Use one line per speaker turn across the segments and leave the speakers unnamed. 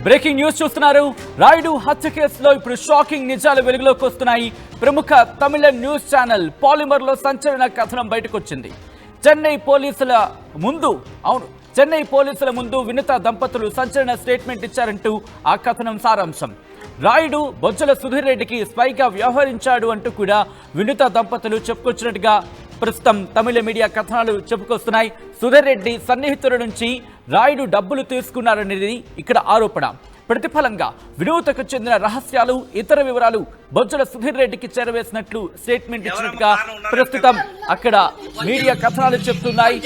Breaking news చూస్తున్నారు. రాయుడు హత్య కేసులో ఇప్పుడు షాకింగ్ నిజాలు వెలుగులోకి వస్తున్నాయి. ప్రముఖ తమిళ న్యూస్ ఛానల్ పాలిమర్ లో సంచలన కథనం బయటకు వచ్చింది. చెన్నై పోలీసుల ముందు వినుత దంపతులు సంచలన స్టేట్మెంట్ ఇచ్చారంటూ ఆ కథనం సారాంశం. రాయుడు బొజ్జల సుధీర్ రెడ్డికి స్పైగా వ్యవహరించాడు అంటూ కూడా వినుత దంపతులు చెప్పుకొచ్చినట్టుగా ప్రస్తుతం తమిళ మీడియా కథనాలు చెప్పుకొస్తున్నాయి. సుధీర్ రెడ్డి సన్నిహితుల నుంచి రాయుడు డబ్బులు తీసుకున్నారనేది ఇక్కడ ఆరోపణ. ప్రతిఫలంగా వినూతకు చెందిన రహస్యాలు, ఇతర వివరాలు బొజ్జల సుధీర్ రెడ్డికి చేరవేసినట్లు స్టేట్మెంట్ ఇచ్చినట్టుగా ప్రస్తుతం అక్కడ మీడియా కథనాలు చెప్తున్నాయి.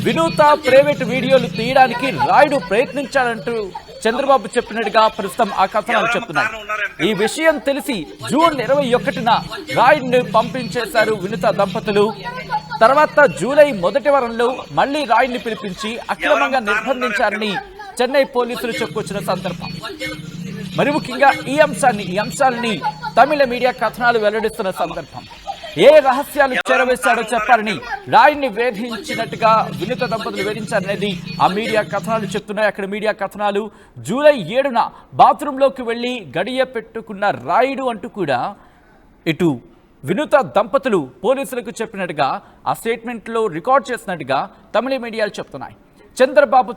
వినూత ప్రైవేటు వీడియోలు తీయడానికి రాయుడు ప్రయత్నించాడంటూ చంద్రబాబు చెప్పినట్టుగా ప్రస్తుతం ఆ కథనాలు చెప్తున్నాయి. ఈ విషయం తెలిసి జూన్ 21న రాయుడిని పంపించేశారు వినుత దంపతులు. తర్వాత జూలై మొదటి వారంలో మళ్లీ రాయుడిని పిలిపించి అక్రమంగా నిర్బంధించారని చెన్నై పోలీసులు చెప్పుకొచ్చిన సందర్భం. మరి ముఖ్యంగా ఈ అంశాలని తమిళ మీడియా కథనాలు వెల్లడిస్తున్న సందర్భం. ఏ రహస్యాలు చేరవేశాడో చెప్పాలని రాయుడిని వేధించినట్టుగా వినుత దంపతులు వేధించారనేది ఆ మీడియా కథనాలు చెప్తున్నాయి. అక్కడ మీడియా కథనాలు జూలై 7న బాత్రూంలోకి వెళ్లి గడియ పెట్టుకున్న రాయుడు అంటూ కూడా ఇటు వినుత దంపతులు పోలీసులకు చెప్పినట్టుగా ఆ స్టేట్మెంట్లో రికార్డ్ చేసినట్టుగా తమిళ మీడియాలు చెప్తున్నాయి. చంద్రబాబు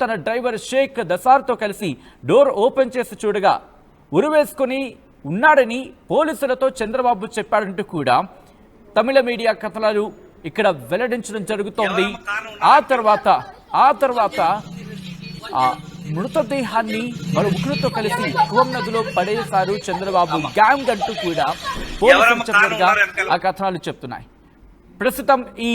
తన డ్రైవర్ షేక్ దసార్తో కలిసి డోర్ ఓపెన్ చేసి చూడగా ఉరివేసుకొని ఉన్నాడని పోలీసులతో చంద్రబాబు చెప్పాడంటూ కూడా తమిళ మీడియా కథనాలు ఇక్కడ వెల్లడించడం జరుగుతోంది. ఆ తర్వాత మృతదేహాన్ని మరో ముగ్గురితో కలిసి కోమ్ నదిలో పడేశారు చంద్రబాబు గ్యాంగ్ అంటూ కూడా పోలీసులు చెప్పినట్టుగా ఆ కథనాలు చెప్తున్నాయి. ప్రస్తుతం ఈ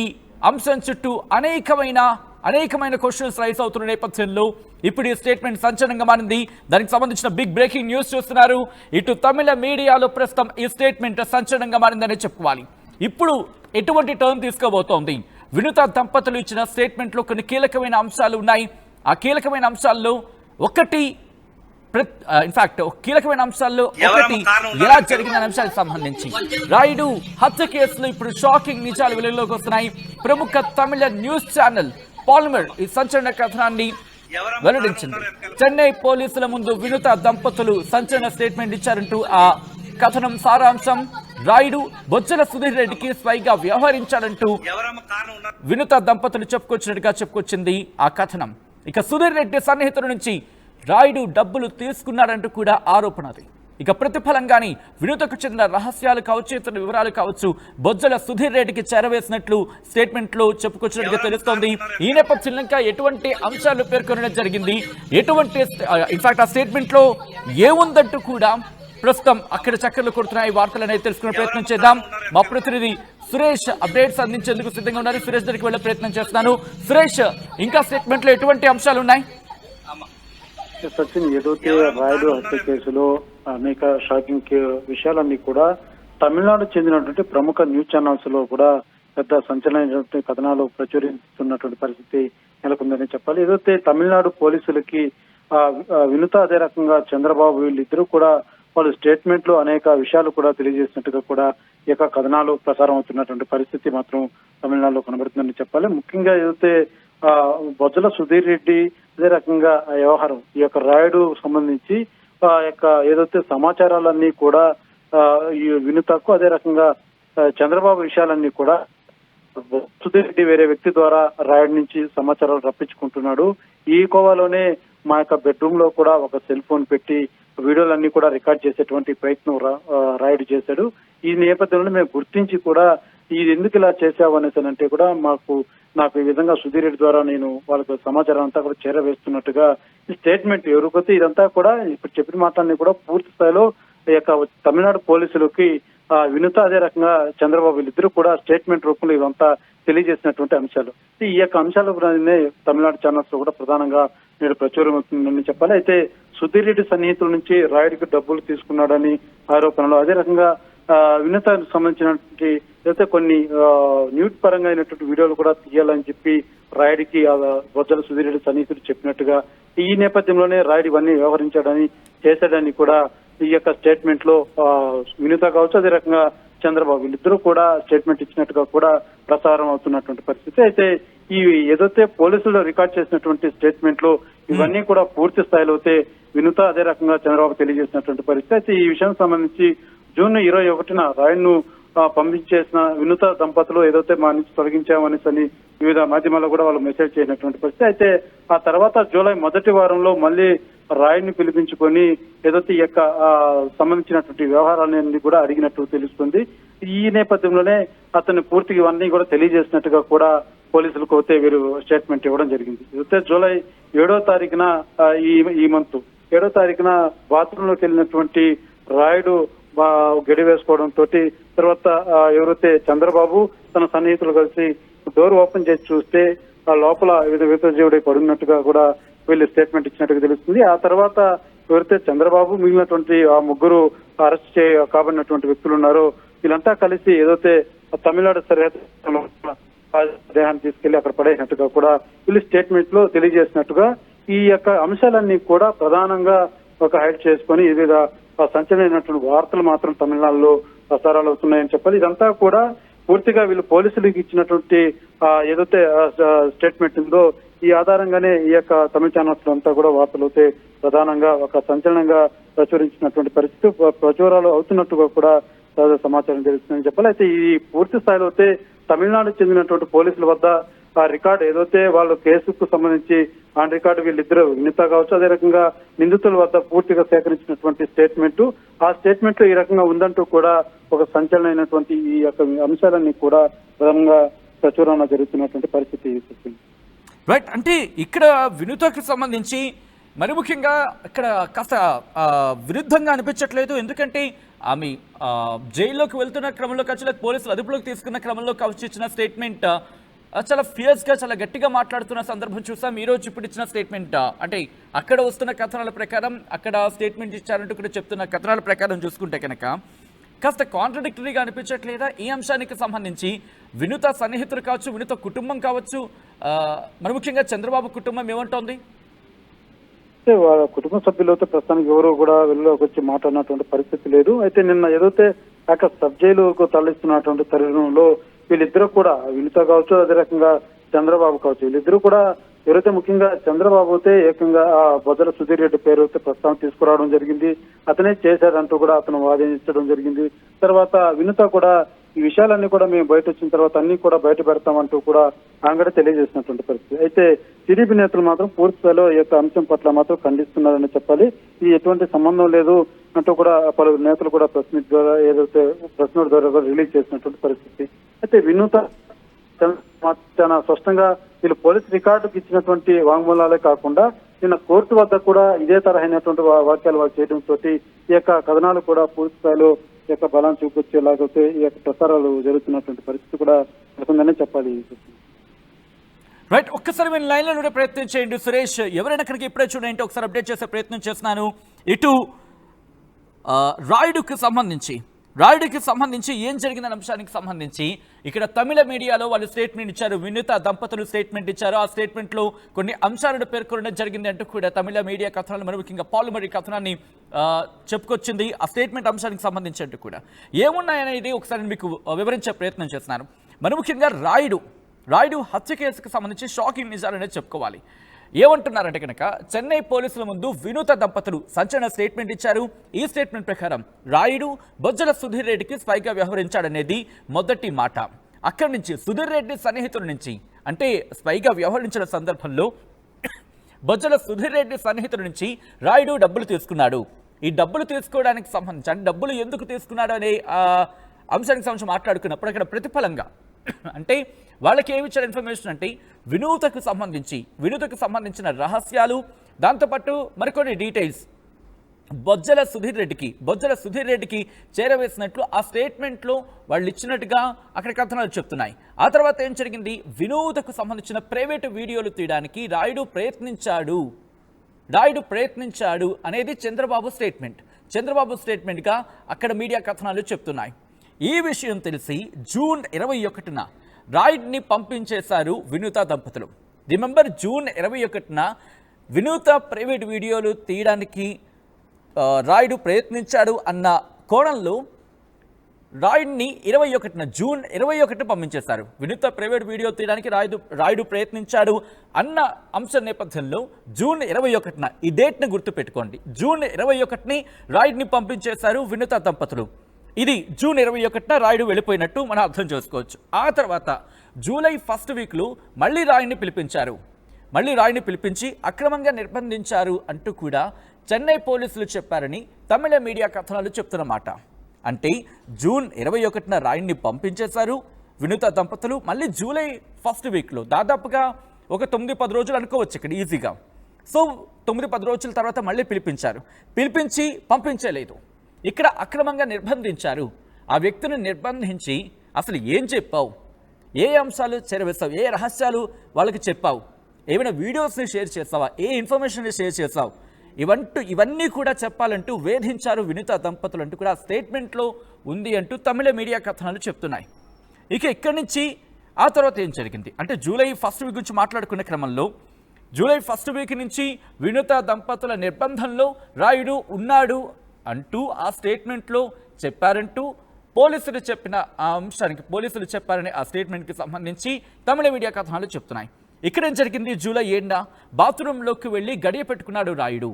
అంశం చుట్టూ అనేకమైన క్వశ్చన్స్ రైజ్ అవుతున్న నేపథ్యంలో ఇప్పుడు ఈ స్టేట్మెంట్ సంచలనంగా మారింది. దానికి సంబంధించిన బిగ్ బ్రేకింగ్ న్యూస్ చూస్తున్నారు. ఇటు తమిళ మీడియాలో ప్రస్తుతం ఈ స్టేట్మెంట్ సంచలనంగా మారిందని చెప్పుకోవాలి. ఇప్పుడు ఎటువంటి టర్న్ తీసుకోబోతోంది? వినుత దంపతులు ఇచ్చిన స్టేట్మెంట్లో కొన్ని కీలకమైన అంశాలు ఉన్నాయి. ఆ కీలకమైన అంశాల్లో ఒకటి ఎలా జరిగిందనే అంశానికి సంబంధించి రాయుడు హత్య కేసులో ఇప్పుడు షాకింగ్ నిజాలు వెలుగులోకి వస్తున్నాయి. ప్రముఖ తమిళ న్యూస్ ఛానల్ పాలిమర్ ఈ సంచలన కథనాన్ని వెల్లడించింది. చెన్నై పోలీసుల ముందు వినుత దంపతులు సంచలన స్టేట్మెంట్ ఇచ్చారంటూ ఆ కథనం సారాంశం. రాయుడు బొజ్జల సుధీర్ రెడ్డికి స్వైగా వ్యవహరించాడంటూ వినుత దంపతులు చెప్పుకొచ్చింది ఆ కథనం. ఇక సుధీర్ రెడ్డి సన్నిహితుల నుంచి రాయుడు డబ్బులు తీసుకున్నాడంటూ కూడా ఆరోపణ. ఇక ప్రతిఫలంగాని వినూతకు చెందిన రహస్యాలు కావచ్చు, ఇతర వివరాలు కావచ్చు బొజ్జల సుధీర్ రెడ్డికి చేరవేసినట్లు స్టేట్మెంట్ లో చెప్పుకొచ్చినట్టుగా తెలుస్తోంది. ఈ నేపథ్యంలో ఇంకా ఎటువంటి అంశాలు పేర్కొనడం జరిగింది, ఇన్ఫాక్ట్ ఆ స్టేట్మెంట్ లో ఏముందంటూ కూడా ప్రస్తుతం అక్కడ చక్కర్లు కొడుతున్నాయి. వార్తలు అనేది తెలుసుకునే ప్రయత్నం చేద్దాం. మా ప్రతినిధి సురేష్ అప్డేట్స్ అందించేందుకు సిద్ధంగా ఉన్నారు. సురేష్ దగ్గరికి వెళ్లే ప్రయత్నం చేస్తున్నాను. సురేష్, ఇంకా స్టేట్మెంట్ లో ఎటువంటి అంశాలు ఉన్నాయి?
సచిన్, ఏదైతే రాయుడు హత్య కేసులో అనేక షాకింగ్ విషయాలన్నీ కూడా తమిళనాడు చెందినటువంటి ప్రముఖ న్యూస్ ఛానల్స్ లో కూడా పెద్ద సంచలనమైనటువంటి కథనాలు ప్రచురిస్తున్నటువంటి పరిస్థితి నెలకొందని చెప్పాలి. ఏదైతే తమిళనాడు పోలీసులకి వినుత, అదే రకంగా చంద్రబాబు వీళ్ళిద్దరూ కూడా వాళ్ళు స్టేట్మెంట్ లో అనేక విషయాలు కూడా తెలియజేసినట్టుగా కూడా ఈ యొక్క కథనాలు ప్రసారం అవుతున్నటువంటి పరిస్థితి మాత్రం తమిళనాడులో కనబడుతుందని చెప్పాలి. ముఖ్యంగా ఏదైతే బొజ్జల సుధీర్ రెడ్డి, అదే రకంగా వ్యవహారం ఈ యొక్క రాయుడు సంబంధించి యొక్క ఏదైతే సమాచారాలన్నీ కూడా ఈ వినుతకు, అదే రకంగా చంద్రబాబు విషయాలన్నీ కూడా సుధీర్ రెడ్డి వేరే వ్యక్తి ద్వారా రాయుడు నుంచి సమాచారాలు రప్పించుకుంటున్నాడు. ఈ కోవాలోనే మా యొక్క బెడ్రూమ్ లో కూడా ఒక సెల్ ఫోన్ పెట్టి వీడియోలన్నీ కూడా రికార్డ్ చేసేటువంటి ప్రయత్నం రాయుడు చేశాడు. ఈ నేపథ్యంలో మేము గుర్తించి కూడా ఇది ఎందుకు ఇలా చేశావు అనేసి అంటే కూడా నాకు ఈ విధంగా సుధీర్ రెడ్డి ద్వారా నేను వాళ్ళకు సమాచారం అంతా కూడా చేరవేస్తున్నట్టుగా ఈ స్టేట్మెంట్ ఎవరికొస్తే ఇదంతా కూడా ఇప్పుడు చెప్పిన మాటలన్నీ కూడా పూర్తి స్థాయిలో ఈ యొక్క తమిళనాడు పోలీసులకి వినుత, అదే రకంగా చంద్రబాబు వీళ్ళిద్దరూ కూడా స్టేట్మెంట్ రూపంలో ఇదంతా తెలియజేసినటువంటి అంశాలు. ఈ యొక్క అంశాలు తమిళనాడు ఛానల్స్ లో కూడా ప్రధానంగా నేడు ప్రచురం అవుతుందని చెప్పాలి. అయితే సుధీర్ రెడ్డి సన్నిహితుల నుంచి రాయుడికి డబ్బులు తీసుకున్నాడని ఆరోపణలు, అదే రకంగా వినూతకు సంబంధించినటువంటి అయితే కొన్ని న్యూట్ పరంగా అయినటువంటి వీడియోలు కూడా తీయాలని చెప్పి రాయుడికి బొజ్జల సుధీర్ రెడ్డి సన్నిహితుడు చెప్పినట్టుగా ఈ నేపథ్యంలోనే రాయుడు ఇవన్నీ చేశాడని కూడా ఈ యొక్క స్టేట్మెంట్ లో వినూత కావచ్చు, అదే రకంగా చంద్రబాబు వీళ్ళిద్దరూ కూడా స్టేట్మెంట్ ఇచ్చినట్టుగా కూడా ప్రసారం అవుతున్నటువంటి పరిస్థితి. అయితే ఈ ఏదైతే పోలీసులు రికార్డ్ చేసినటువంటి స్టేట్మెంట్ లో ఇవన్నీ కూడా పూర్తి స్థాయిలో అయితే వినుత అదే రకంగా చంద్రబాబు తెలియజేసినటువంటి పరిస్థితి. అయితే ఈ విషయానికి సంబంధించి జూన్ 21న రాయన్ను పంపించేసిన వినుత దంపతులు ఏదైతే మా నుంచి తొలగించామనేసి వివిధ మాధ్యమాల్లో కూడా వాళ్ళు మెసేజ్ చేసినటువంటి పరిస్థితి. అయితే ఆ తర్వాత జూలై మొదటి వారంలో మళ్ళీ రాయన్ని పిలిపించుకొని ఏదైతే ఈ యొక్క సంబంధించినటువంటి వ్యవహారాలన్నీ కూడా అడిగినట్టు తెలుస్తుంది. ఈ నేపథ్యంలోనే అతన్ని పూర్తిగా ఇవన్నీ కూడా తెలియజేసినట్టుగా కూడా పోలీసులకు అయితే వీరు స్టేట్మెంట్ ఇవ్వడం జరిగింది. అయితే జూలై 7వ తారీఖున ఈ మంత్ 7వ తారీఖున బాత్రూమ్ లోకి వెళ్ళినటువంటి రాయుడు గడి వేసుకోవడంతో తర్వాత ఎవరైతే చంద్రబాబు తన సన్నిహితులు కలిసి డోర్ ఓపెన్ చేసి చూస్తే ఆ లోపల వితజీవుడై పడున్నట్టుగా కూడా వీళ్ళు స్టేట్మెంట్ ఇచ్చినట్టుగా తెలుస్తుంది. ఆ తర్వాత ఎవరైతే చంద్రబాబు మిగిలినటువంటి ఆ ముగ్గురు అరెస్ట్ కాబడినటువంటి వ్యక్తులు ఉన్నారో వీళ్ళంతా కలిసి ఏదైతే తమిళనాడు సరిహద్దు దేహాన్ని తీసుకెళ్లి అక్కడ పడేసినట్టుగా కూడా వీళ్ళు స్టేట్మెంట్ లో తెలియజేసినట్టుగా ఈ యొక్క అంశాలన్నీ కూడా ప్రధానంగా ఒక హైడ్ చేసుకొని వివిధ సంచలనమైనటువంటి వార్తలు మాత్రం తమిళనాడులో ప్రసారాలు అవుతున్నాయని చెప్పాలి. ఇదంతా కూడా పూర్తిగా వీళ్ళు పోలీసులకు ఇచ్చినటువంటి ఏదైతే స్టేట్మెంట్ ఉందో ఈ ఆధారంగానే ఈ యొక్క తమిళ ఛానల్స్ అంతా కూడా వార్తలు అయితే ప్రధానంగా ఒక సంచలనంగా ప్రచురించినటువంటి పరిస్థితి ప్రచురాలు అవుతున్నట్టుగా కూడా తాజా సమాచారం తెలుస్తుందని చెప్పాలి. అయితే ఈ పూర్తి స్థాయిలో అయితే తమిళనాడుకు చెందినటువంటి పోలీసుల వద్ద ఆ రికార్డు ఏదైతే వాళ్ళు కేసుకు సంబంధించి ఆ రికార్డు వీళ్ళిద్దరు వినిత కావచ్చు అదే రకంగా నిందితుల వద్ద పూర్తిగా సేకరించినటువంటి స్టేట్మెంట్ ఆ స్టేట్మెంట్ లో ఈ రకంగా ఉందంటూ కూడా ఒక సంచలనమైనటువంటి ఈ యొక్క అంశాలన్నీ కూడా ప్రధానంగా ప్రచురణ జరుగుతున్నటువంటి పరిస్థితి.
రైట్, అంటే ఇక్కడ వినుతకు సంబంధించి మరి ముఖ్యంగా ఇక్కడ కాస్త విరుద్ధంగా అనిపించట్లేదు. ఎందుకంటే ఆమె జైల్లోకి వెళ్తున్న క్రమంలో కావచ్చు పోలీసులు అదుపులోకి తీసుకున్న క్రమంలో కావచ్చు ఇచ్చిన స్టేట్మెంట్ చాలా ఫియర్స్గా చాలా గట్టిగా మాట్లాడుతున్న సందర్భం చూసాం. ఈ రోజు ఇప్పుడు ఇచ్చిన స్టేట్మెంట్ అంటే అక్కడ వస్తున్న కథనాల ప్రకారం అక్కడ స్టేట్మెంట్ ఇచ్చారంటూ కూడా చెప్తున్న కథనాల ప్రకారం చూసుకుంటే కనుక కాస్త కాంట్రడిక్టరీగా అనిపించట్లేదా? ఈ అంశానికి సంబంధించి వినుత సన్నిహితులు కావచ్చు వినుత కుటుంబం కావచ్చు మరి ముఖ్యంగా చంద్రబాబు కుటుంబం ఏమంటోంది?
వాళ్ళ కుటుంబ సభ్యులతో ప్రస్తుతానికి ఎవరు కూడా వెళ్ళలోకి వచ్చి మాట్లాడినటువంటి పరిస్థితి లేదు. అయితే నిన్న ఏదైతే అక్కడ సబ్ జైలుకు తరలిస్తున్నటువంటి తరుణంలో వీళ్ళిద్దరూ కూడా వినుత కావచ్చు అదే రకంగా చంద్రబాబు కావచ్చు వీళ్ళిద్దరూ కూడా ఎవరైతే ముఖ్యంగా చంద్రబాబు అయితే ఏకంగా ఆ బొజ్జల సుధీర్ రెడ్డి పేరు అయితే ప్రస్తావన తీసుకురావడం జరిగింది. అతనే చేశాడంటూ కూడా అతను వాదించడం జరిగింది. తర్వాత వినుత కూడా ఈ విషయాలన్నీ కూడా మేము బయట వచ్చిన తర్వాత అన్ని కూడా బయట పెడతామంటూ కూడా ఆంగడ తెలియజేసినటువంటి పరిస్థితి. అయితే టీడీపీ నేతలు మాత్రం పూర్తి స్థాయిలో ఈ యొక్క అంశం పట్ల మాత్రం ఖండిస్తున్నారని చెప్పాలి. ఇది ఎటువంటి సంబంధం లేదు అంటూ కూడా పలువురు నేతలు కూడా ప్రెస్ మీట్ ద్వారా ఏదైతే ప్రెస్ నోట్ ద్వారా రిలీజ్ చేసినటువంటి పరిస్థితి. అయితే వినూత చాలా స్పష్టంగా వీళ్ళు పోలీస్ రికార్డుకి ఇచ్చినటువంటి వాంగ్మూలాలే కాకుండా నిన్న కోర్టు వద్ద కూడా ఇదే తరహైనటువంటి వాక్యాలు వాళ్ళు చేయడంతో ఈ యొక్క కథనాలు కూడా పూర్తి స్థాయిలో ఈ యొక్క బలాన్ని చూపించేలాగైతే ఈ యొక్క ప్రసారాలు జరుగుతున్నటువంటి పరిస్థితి కూడా ఉందని చెప్పాలి.
రైట్, ఒక్కసారి మీరు లైన్లో ఉండే ప్రయత్నం చేయండి సురేష్. ఎవరైనా అక్కడికి ఇప్పుడే చూడండి ఒకసారి అప్డేట్ చేసే ప్రయత్నం చేస్తున్నాను. ఇటు రాయుడుకి సంబంధించి ఏం జరిగిందనే అంశానికి సంబంధించి ఇక్కడ తమిళ మీడియాలో వాళ్ళు స్టేట్మెంట్ ఇచ్చారు. వినుత దంపతులు స్టేట్మెంట్ ఇచ్చారు. ఆ స్టేట్మెంట్లో కొన్ని అంశాలను పేర్కొనడం జరిగింది అంటూ కూడా తమిళ మీడియా కథనాలు మరి ముఖ్యంగా పాలుమరి కథనాన్ని చెప్పుకొచ్చింది. ఆ స్టేట్మెంట్ అంశానికి సంబంధించి అంటూ కూడా ఏమున్నాయనేది ఒకసారి మీకు వివరించే ప్రయత్నం చేస్తున్నాను. మరి ముఖ్యంగా రాయుడు హత్య కేసుకు సంబంధించి షాకింగ్ నిజాలనేది చెప్పుకోవాలి. ఏమంటున్నారంటే కనుక చెన్నై పోలీసుల ముందు వినూత దంపతులు సంచలన స్టేట్మెంట్ ఇచ్చారు. ఈ స్టేట్మెంట్ ప్రకారం రాయుడు బొజ్జల సుధీర్ రెడ్డికి స్పైగా వ్యవహరించాడనేది మొదటి మాట. అక్కడి నుంచి సుధీర్ రెడ్డి సన్నిహితుల నుంచి అంటే స్పైగా వ్యవహరించిన సందర్భంలో బొజ్జల సుధీర్ రెడ్డి సన్నిహితుల నుంచి రాయుడు డబ్బులు తీసుకున్నాడు. ఈ డబ్బులు తీసుకోవడానికి సంబంధించి అంటే డబ్బులు ఎందుకు తీసుకున్నాడు అనే అంశానికి సంబంధించి మాట్లాడుకున్నప్పుడు అక్కడ ప్రతిఫలంగా అంటే వాళ్ళకి ఏమి ఇచ్చిన ఇన్ఫర్మేషన్ అంటే వినూతకు సంబంధించిన రహస్యాలు దాంతోపాటు మరికొన్ని డీటెయిల్స్ బొజ్జల సుధీర్ రెడ్డికి చేరవేసినట్లు ఆ స్టేట్మెంట్లో వాళ్ళు ఇచ్చినట్టుగా అక్కడ కథనాలు చెప్తున్నాయి. ఆ తర్వాత ఏం జరిగింది, వినూతకు సంబంధించిన ప్రైవేటు వీడియోలు తీయడానికి రాయుడు ప్రయత్నించాడు అనేది చంద్రబాబు స్టేట్మెంట్గా అక్కడ మీడియా కథనాలు చెప్తున్నాయి. ఈ విషయం తెలిసి జూన్ 21న రాయుడిని పంపించేశారు వినూత దంపతులు. రిమెంబర్ జూన్ 21న వినూత ప్రైవేట్ వీడియోలు తీయడానికి రాయుడు ప్రయత్నించాడు అన్న కోణంలో రాయుడిని 21న జూన్ 21 పంపించేశారు. వినూత్న ప్రైవేట్ వీడియో తీయడానికి రాయుడు ప్రయత్నించాడు అన్న అంశం నేపథ్యంలో జూన్ 21న ఈ డేట్ని గుర్తుపెట్టుకోండి. జూన్ 21ని రాయుడిని పంపించేశారు వినూత్న దంపతులు. ఇది జూన్ 21న రాయుడు వెళ్ళిపోయినట్టు మనం అర్థం చేసుకోవచ్చు. ఆ తర్వాత జూలై ఫస్ట్ వీక్లో మళ్ళీ రాయుడిని పిలిపించి అక్రమంగా నిర్బంధించారు అంటూ కూడా చెన్నై పోలీసులు చెప్పారని తమిళ మీడియా కథనాలు చెప్తున్నమాట. అంటే జూన్ 21న రాయుడిని పంపించేశారు వినూత్న దంపతులు. మళ్ళీ జూలై ఫస్ట్ వీక్లో దాదాపుగా ఒక 9-10 రోజులు అనుకోవచ్చు ఇక్కడ ఈజీగా. సో 9-10 రోజుల తర్వాత మళ్ళీ పిలిపించి పంపించలేదు. ఇక్కడ అక్రమంగా నిర్బంధించారు. ఆ వ్యక్తిని నిర్బంధించి అసలు ఏం చెప్పావు, ఏ అంశాలు చేరవేస్తావు, ఏ రహస్యాలు వాళ్ళకి చెప్పావు, ఏమైనా వీడియోస్ని షేర్ చేస్తావా, ఏ ఇన్ఫర్మేషన్ని షేర్ చేస్తావు, ఇవన్నీ కూడా చెప్పాలంటూ వేధించారు వినూత్న దంపతులు అంటూ కూడా స్టేట్మెంట్లో ఉంది అంటూ తమిళ మీడియా కథనాలు చెప్తున్నాయి. ఇక ఇక్కడి నుంచి ఆ తర్వాత ఏం జరిగింది అంటే జూలై ఫస్ట్ వీక్ గురించి మాట్లాడుకునే క్రమంలో జూలై ఫస్ట్ వీక్ నుంచి వినూత్న దంపతుల నిర్బంధంలో రాయుడు ఉన్నాడు అంటూ ఆ స్టేట్మెంట్లో చెప్పారంటూ పోలీసులు చెప్పారని ఆ స్టేట్మెంట్కి సంబంధించి తమిళ మీడియా కథనాలు చెప్తున్నాయి. ఇక్కడేం జరిగింది, జూలై 7న బాత్రూంలోకి వెళ్ళి గడియ పెట్టుకున్నాడు రాయుడు.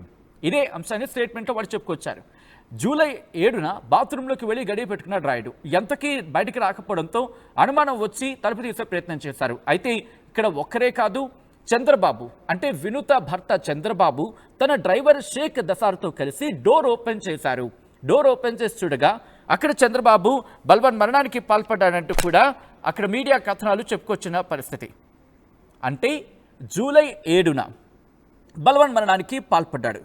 ఇదే అంశాన్ని స్టేట్మెంట్లో వాడు చెప్పుకొచ్చారు. జూలై 7న బాత్రూంలోకి వెళ్ళి గడియ పెట్టుకున్నాడు రాయుడు. ఎంతకీ బయటికి రాకపోవడంతో అనుమానం వచ్చి తలుపు తీసే ప్రయత్నం చేశారు. అయితే ఇక్కడ ఒక్కరే కాదు, చంద్రబాబు అంటే వినూత్న భర్త చంద్రబాబు తన డ్రైవర్ షేక్ దసార్తో కలిసి డోర్ ఓపెన్ చేశారు. డోర్ ఓపెన్ చేసి చూడగా అక్కడ చంద్రబాబు బల్వన్ మరణానికి పాల్పడ్డాడంటూ కూడా అక్కడ మీడియా కథనాలు చెప్పుకొచ్చిన పరిస్థితి. అంటే జూలై 7న బల్వన్ మరణానికి పాల్పడ్డాడు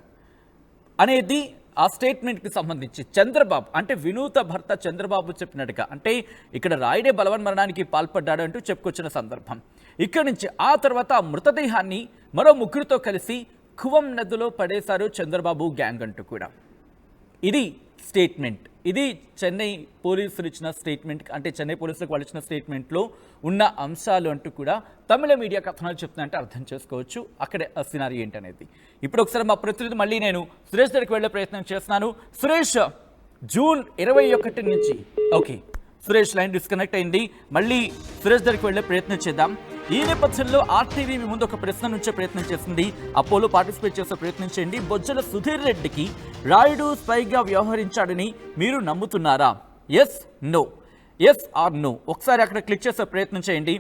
అనేది ఆ స్టేట్మెంట్కి సంబంధించి చంద్రబాబు అంటే వినూత్న భర్త చంద్రబాబు చెప్పినట్టుగా అంటే ఇక్కడ రాయుడే బల్వన్ మరణానికి పాల్పడ్డాడు అంటూ చెప్పుకొచ్చిన సందర్భం. ఇక్కడి నుంచి ఆ తర్వాత ఆ మృతదేహాన్ని మరో ముగ్గురితో కలిసి ఖువం నదిలో పడేశారు చంద్రబాబు గ్యాంగ్ అంటూ కూడా. ఇది స్టేట్మెంట్. ఇది చెన్నై పోలీసులు ఇచ్చిన స్టేట్మెంట్, అంటే చెన్నై పోలీసులకు వాళ్ళు ఇచ్చిన స్టేట్మెంట్లో ఉన్న అంశాలు అంటూ కూడా తమిళ మీడియా కథనాలు చెప్తున్నాయంటే అర్థం చేసుకోవచ్చు అక్కడ సినారీ ఏంటనేది. ఇప్పుడు ఒకసారి మా ప్రతినిధి మళ్ళీ నేను సురేష్ దగ్గరికి వెళ్ళే ప్రయత్నం చేస్తున్నాను. సురేష్, జూన్ 21 నుంచి ఓకే సురేష్ లైన్ డిస్కనెక్ట్ అయింది. మళ్ళీ సురేష్ దగ్గరికి వెళ్ళే ప్రయత్నం చేద్దాం. ఈ నేపథ్యంలో ఆర్టీవీ మీ ముందు ఒక ప్రశ్న నుంచే ప్రయత్నం చేసింది. అపోలో పార్టిసిపేట్ చేసే ప్రయత్నం చేయండి. బొజ్జల సుధీర్ రెడ్డికి రాయుడు స్పైగా వ్యవహరించాడని మీరు నమ్ముతున్నారా? Yes no, yes or no. ఒకసారి అక్కడ క్లిక్ చేసే ప్రయత్నం చేయండి.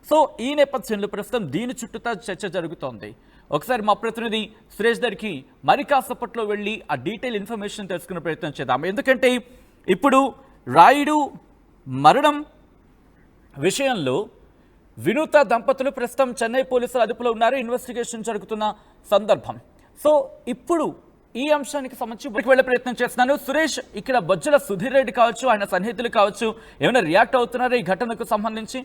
సో ఈ నేపథ్యంలో ప్రస్తుతం దీని చుట్టూతా చర్చ జరుగుతోంది. ఒకసారి మా ప్రతినిధి సురేష్ దగ్గరికి మరి కాసేపట్లో వెళ్ళి ఆ డీటెయిల్ ఇన్ఫర్మేషన్ తెలుసుకునే ప్రయత్నం చేద్దాం. ఎందుకంటే ఇప్పుడు రాయుడు మరణం విషయంలో వినూత్న దంపతులు ప్రస్తుతం చెన్నై పోలీసుల అదుపులో ఉన్నారు. ఇన్వెస్టిగేషన్ జరుగుతున్న సందర్భం. సో ఇప్పుడు ఈ అంశానికి సంబంధించి వెళ్ళే ప్రయత్నం చేస్తున్నాను. సురేష్, ఇక్కడ బొజ్జల సుధీర్ రెడ్డి కావచ్చు, ఆయన సన్నిహితులు కావచ్చు, ఏమైనా రియాక్ట్ అవుతున్నారా ఈ ఘటనకు సంబంధించి?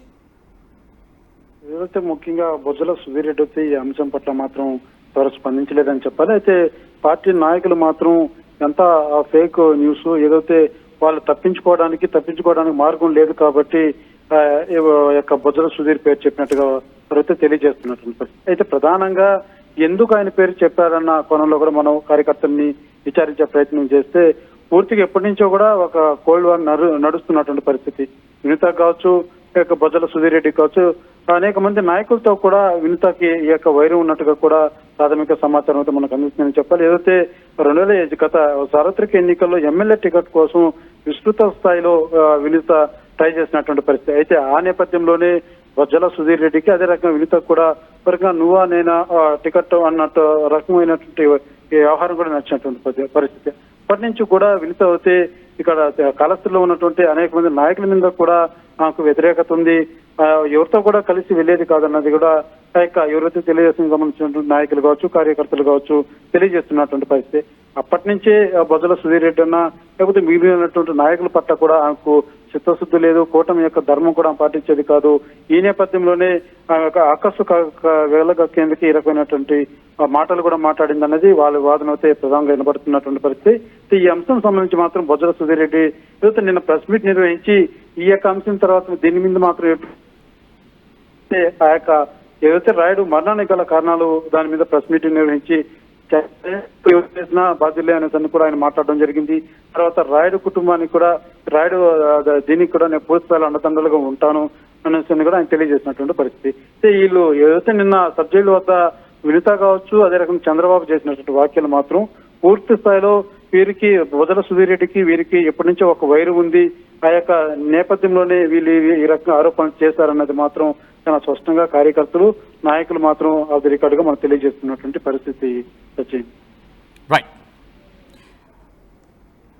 ఏదైతే ముఖ్యంగా బొజ్జల సుధీర్ రెడ్డి అయితే ఈ అంశం పట్ల మాత్రం ఎవరు స్పందించలేదని చెప్పాలి. అయితే పార్టీ నాయకులు మాత్రం ఎంత ఫేక్ న్యూస్ ఏదైతే వాళ్ళు తప్పించుకోవడానికి మార్గం లేదు కాబట్టి యొక్క బొజ్జల సుధీర్ పేరు చెప్పినట్టుగా ఎవరైతే తెలియజేస్తున్నట్టు. అయితే ప్రధానంగా ఎందుకు ఆయన పేరు చెప్పారన్న కోణంలో కూడా మనం కార్యకర్తల్ని విచారించే ప్రయత్నం చేస్తే పూర్తిగా ఎప్పటి నుంచో కూడా ఒక కోల్డ్ వార్ నడుస్తున్నటువంటి పరిస్థితి. వినూత్న కావచ్చు, బొజ్జల సుధీర్ రెడ్డి కావచ్చు, అనేక మంది నాయకులతో కూడా వినూత్నకి ఈ యొక్క వైరం ఉన్నట్టుగా కూడా ప్రాథమిక సమాచారం అయితే మనకు అందిస్తుందని చెప్పాలి. ఏదైతే 2000 గత సార్వత్రిక ఎన్నికల్లో ఎమ్మెల్యే టికెట్ కోసం విస్తృత స్థాయిలో వినూత్న ట్రై చేసినటువంటి పరిస్థితి. అయితే ఆ నేపథ్యంలోనే బొజ్జల సుధీర్ రెడ్డికి అదే రకంగా వినూత్న కూడా నువ్వా నేనా టికెట్ అన్నట్టు రకమైనటువంటి వ్యవహారం కూడా నచ్చినటువంటి పరిస్థితి. అప్పటి నుంచి కూడా వినూత్న అయితే ఇక్కడ కలస్తుల్లో ఉన్నటువంటి అనేక మంది నాయకుల మీద కూడా నాకు వ్యతిరేకత ఉంది, ఎవరితో కూడా కలిసి వెళ్ళేది కాదన్నది కూడా ఎవరైతే తెలుగుదేశం సంబంధించినటువంటి నాయకులు కావచ్చు, కార్యకర్తలు కావచ్చు తెలియజేస్తున్నటువంటి పరిస్థితి. అప్పటి నుంచే బొజ్జల సుధీర్ రెడ్డి అన్న లేకపోతే మిగిలినటువంటి నాయకుల పట్ల కూడా ఆమెకు చిత్తశుద్ధి లేదు, కూటమి యొక్క ధర్మం కూడా పాటించేది కాదు. ఈ నేపథ్యంలోనే అక్కసు వేలగక్కేందుకు ఈ రకమైనటువంటి మాటలు కూడా మాట్లాడింది అన్నది వాళ్ళ వాదన అయితే ప్రధానంగా వినబడుతున్నటువంటి పరిస్థితి. ఈ అంశం సంబంధించి మాత్రం బొజ్జల సుధీర్ రెడ్డి ఏదైతే నిన్న ప్రెస్ మీట్ నిర్వహించి ఈ యొక్క అంశం తర్వాత దీని మీద మాత్రం ఆ యొక్క ఏదైతే రాయుడు మరణానికి గల కారణాలు దాని మీద ప్రెస్ మీటింగ్ నిర్వహించి చేసిన బాధ్యులే అనేసి కూడా ఆయన మాట్లాడడం జరిగింది. తర్వాత రాయుడు కుటుంబానికి కూడా రాయుడు దీనికి కూడా నేను పూర్తి స్థాయిలో అండదండలుగా ఉంటాను అనేసి కూడా ఆయన తెలియజేసినటువంటి పరిస్థితి. వీళ్ళు ఏదైతే నిన్న సబ్ జైలు వద్ద వినిత కావచ్చు, అదే రకంగా చంద్రబాబు చేసినటువంటి వ్యాఖ్యలు మాత్రం పూర్తి స్థాయిలో వీరికి బొజ్జల సుధీర్ రెడ్డికి వీరికి ఎప్పటి నుంచో ఒక వైరు ఉంది, ఆ యొక్క నేపథ్యంలోనే వీళ్ళు ఈ రకంగా ఆరోపణలు చేశారన్నది మాత్రం చాలా స్పష్టంగా కార్యకర్తలు నాయకులు మాత్రం అది రికార్డు గా మనకు తెలియజేస్తున్నటువంటి పరిస్థితి సచిన్.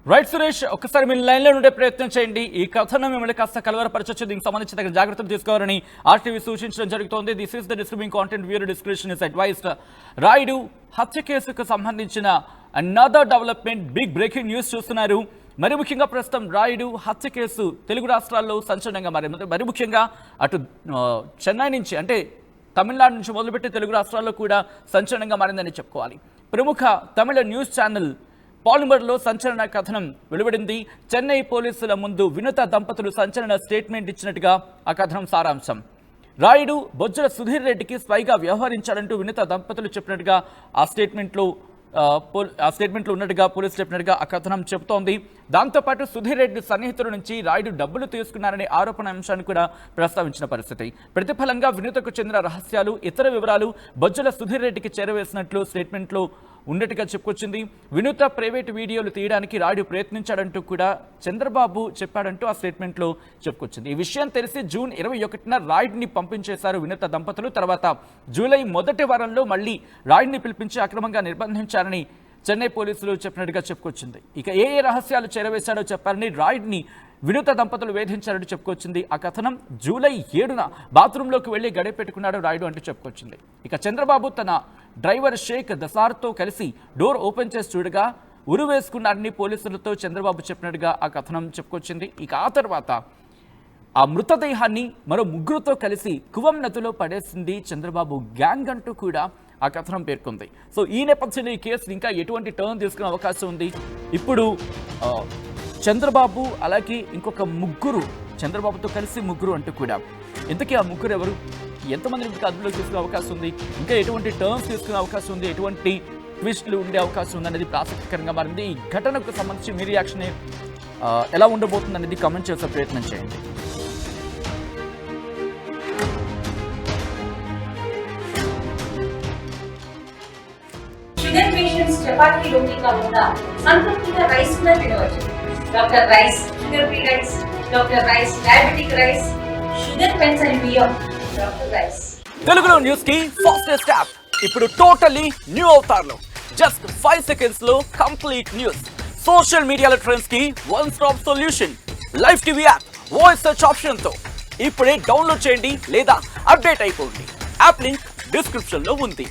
రైట్ సురేష్, ఒక్కసారి మీరు లైన్లో ఉండే ప్రయత్నం చేయండి. ఈ కథనం మిమ్మల్ని కాస్త కలవరపరచొచ్చు, దీనికి సంబంధించి తగిన జాగ్రత్తలు తీసుకోవాలని ఆర్టీవీ సూచించడం జరుగుతోంది. This is the distributing content, viewer discretion is advised. Rayudu హత్య కేసుకు సంబంధించిన another development, big breaking news చూస్తున్నారు. మరి ముఖ్యంగా ప్రస్తుతం రాయుడు హత్య కేసు తెలుగు రాష్ట్రాల్లో సంచలనంగా మారింది. మరి ముఖ్యంగా అటు చెన్నై నుంచి అంటే తమిళనాడు నుంచి మొదలుపెట్టి తెలుగు రాష్ట్రాల్లో కూడా సంచలనంగా మారిందని చెప్పుకోవాలి. ప్రముఖ తమిళ న్యూస్ ఛానల్ పాలిమర్లో సంచలన కథనం వెలువడింది. చెన్నై పోలీసుల ముందు వినుత దంపతులు సంచలన స్టేట్మెంట్ ఇచ్చినట్టుగా ఆ కథనం సారాంశం. రాయుడు బొజ్జల సుధీర్ రెడ్డికి స్పైగా వ్యవహరించాడంటూ వినుత దంపతులు చెప్పినట్టుగా ఆ స్టేట్మెంట్లో ఉన్నట్టుగా పోలీసులు చెప్పినట్టుగా ఆ కథనం చెబుతోంది. దాంతోపాటు సుధీర్ రెడ్డి సన్నిహితుల నుంచి రాయుడు డబ్బులు తీసుకున్నారనే ఆరోపణ అంశాన్ని కూడా ప్రస్తావించిన పరిస్థితి. ప్రతిఫలంగా వినుతకు చెందిన రహస్యాలు, ఇతర వివరాలు బొజ్జల సుధీర్ రెడ్డికి చేరవేసినట్లు స్టేట్మెంట్లో ఉన్నట్టుగా చెప్పుకొచ్చింది. వినూత ప్రైవేటు వీడియోలు తీయడానికి రాయుడు ప్రయత్నించాడంటూ కూడా చంద్రబాబు చెప్పాడంటూ ఆ స్టేట్మెంట్లో చెప్పుకొచ్చింది. ఈ విషయం తెలిసి జూన్ 21న రాయుడిని పంపించేశారు వినూత దంపతులు. తర్వాత జూలై మొదటి వారంలో మళ్ళీ రాయుడిని పిలిపించి అక్రమంగా నిర్బంధించారని చెన్నై పోలీసులు చెప్పినట్టుగా చెప్పుకొచ్చింది. ఇక ఏ రహస్యాలు చేరవేశాడో చెప్పారని రాయుడిని వినూత దంపతులు వేధించారని చెప్పుకొచ్చింది. ఆ కథనం జూలై 7న బాత్రూంలోకి వెళ్లి గడిపెట్టుకున్నాడు రాయుడు అంటూ చెప్పుకొచ్చింది. ఇక చంద్రబాబు తన డ్రైవర్ షేక్ దసార్తో కలిసి డోర్ ఓపెన్ చేసి చూడగా ఉరి వేసుకున్నారని పోలీసులతో చంద్రబాబు చెప్పినట్టుగా ఆ కథనం చెప్పుకొచ్చింది. ఇక ఆ తర్వాత ఆ మృతదేహాన్ని మరో ముగ్గురుతో కలిసి కువం నదిలో పడేసింది చంద్రబాబు గ్యాంగ్ అంటూ కూడా ఆ కథనం పేర్కొంది. సో ఈ నేపథ్యంలో ఈ కేసు ఇంకా ఎటువంటి టర్న్ తీసుకునే అవకాశం ఉంది. ఇప్పుడు చంద్రబాబు అలాగే ఇంకొక ముగ్గురు, చంద్రబాబుతో కలిసి ముగ్గురు అంటూ కూడా, ఇంతకీ ఆ ముగ్గురు ఎవరు, ఎంతమంది ఇంకా అదుపులోకి తీసుకునే అవకాశం ఉంది, ఇంకా ఎటువంటి టర్న్స్ తీసుకునే అవకాశం ఉంది, ఎటువంటి ట్విస్టులు ఉండే అవకాశం ఉంది అనేది ఆసక్తికరంగా మారింది. ఈ ఘటనకు సంబంధించి మీ రియాక్షన్ ఎలా ఉండబోతుంది అనేది కామెంట్ చేసే ప్రయత్నం చేయండి.
షుగర్ పేషెంట్స్ చపాతీ రోటీ కాకుండా సంతృప్తిగా రైస్ కూడా తినవచ్చు. Doctor rice, sugar free rice, doctor rice, diabetic rice, sugar pension బియ్యం, డాక్టర్ రైస్.
తెలుగులో న్యూస్ కి ఫాస్టెస్ట్ యాప్ ఇప్పుడు టోటలీ న్యూ అవతార్లో. జస్ట్ 5 సెకండ్స్ లో కంప్లీట్ న్యూస్, సోషల్ మీడియాలో ట్రెండ్స్ కి one stop solution, live TV app, voice search option తో ఇప్పుడే download చేయండి లేదా అప్డేట్ అయిపోండి. యాప్ లింక్ డిస్క్రిప్షన్ లో ఉంది.